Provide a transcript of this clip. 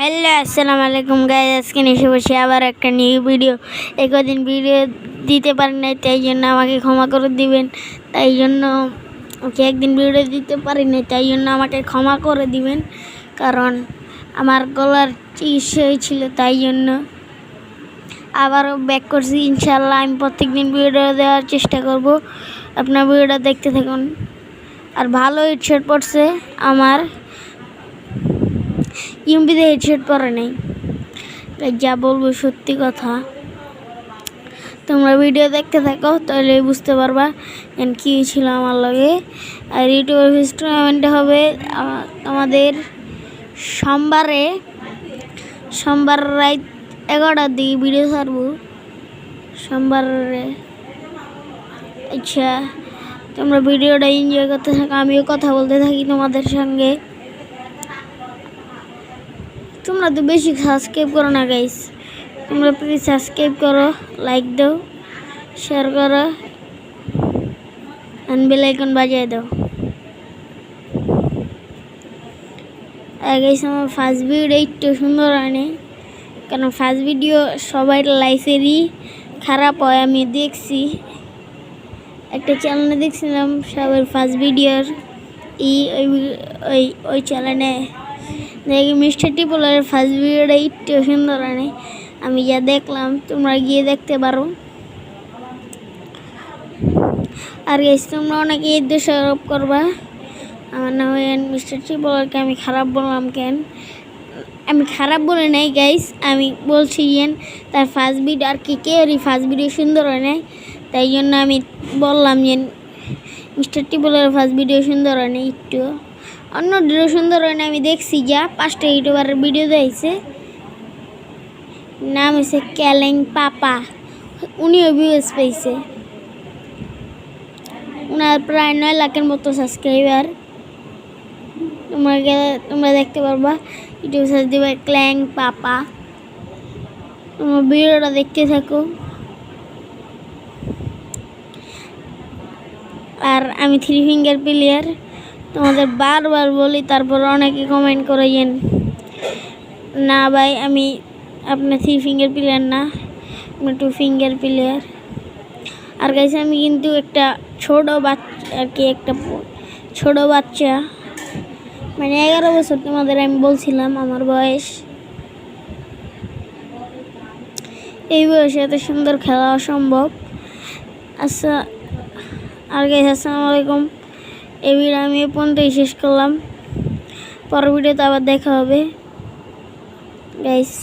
Hello আসসালামু আলাইকুম guys, আজকে এসে বসে আবার একটা নিউ ভিডিও। একদিন ভিডিও দিতে পারি নাই, তাই জন্য আমাকে ক্ষমা করে দিবেন। তাই জন্য একদিন ভিডিও দিতে পারি নাই, তাই জন্য আমাকে ক্ষমা করে দিবেন, কারণ আমার গলার চিকিৎসা হয়েছিল। তাই জন্য আবারও ব্যাক করছি। ইনশাল্লাহ আমি প্রত্যেকদিন ভিডিও দেওয়ার চেষ্টা করব। আপনার ভিডিওটা দেখতে থাকুন। আর ভালো হেডশট পড়ছে আমার, ইউপিতে হেডশট পরে নাই, তাই যা বলবো সত্যি কথা। তোমরা ভিডিও দেখতে থাকো, তাহলে বুঝতে পারবা কী হয়েছিল আমার লগে। আর ইউটিউবের ফিস টুর্নামেন্টে হবে আমাদের সোমবার রাত 11টার দিকে ভিডিও ছাড়বো সোমবারে। আচ্ছা, তোমরা ভিডিওটা এনজয় করতে থাকো, আমিও কথা বলতে থাকি তোমাদের সঙ্গে। তোমরা তো বেশি সাবস্ক্রাইব করো না গাইস, তোমরা প্লিজ সাবস্ক্রাইব করো, লাইক দাও, শেয়ার করো, আর বেল আইকন বাজিয়ে দাও। আর গাইস, আমার ফার্স্ট ভিডিও একটু সুন্দর হয়নি, কারণ ফার্স্ট ভিডিও সবাই লাইফেরই খারাপ হয়। আমি দেখছি একটা চ্যানেলে দেখছিলাম সবার ফার্স্ট ভিডিওর ওই চ্যানেলে দেখি মিস্টার টিপলের ফার্স্ট ভিডিওটা একটু সুন্দর হয়নি। আমি যা দেখলাম, তোমরা গিয়ে দেখতে পারো। আর গাইস, তোমরা অনেকে দোষারোপ করবা আমার নাম মিস্টার টিপলকে আমি খারাপ বললাম কেন। আমি খারাপ বলে নাই গাইস, আমি বলছি তার ফার্স্ট ভিডিও আর কেউরই ফার্স্ট ভিডিও সুন্দর হয় নাই, তাই জন্য আমি বললাম যে মিস্টার টিপলের ফার্স্ট ভিডিও সুন্দর হয় না, একটু অন্য ভিডিও সুন্দর হয় না। আমি দেখছি যা 5টা ইউটিউবারের ভিডিও দিয়েছে, নাম হচ্ছে ক্যালেং পাপা, উনিও ভিউজ পেয়েছে। ওনার প্রায় 9 লাখের মতো সাবস্ক্রাইবার। তোমরা দেখতে পারবা, ইউটিউব সার্চ দিবা ক্ল্যাং পাপা। তোমার ভিডিওটা দেখতে থাকো। আর আমি 3 ফিঙ্গার প্লেয়ার, তোমাদের বারবার বলি, তারপর অনেকে কমেন্ট করে না ভাই আমি আপনার 3 ফিঙ্গার প্লেয়ার না, আপনার 2 ফিঙ্গার প্লেয়ার। আর গাইস, আমি কিন্তু একটা ছোট বাচ্চা, মানে 11 বছর। তোমাদের আমি বলছিলাম আমার বয়স। এই বয়সে এত সুন্দর খেলা অসম্ভব। আচ্ছা, আর গাইস আসসালামু আলাইকুম। এই ভিডিও আমি এই পর্যন্তই শেষ করলাম, পরের ভিডিওতে আবার দেখা হবে গাইস।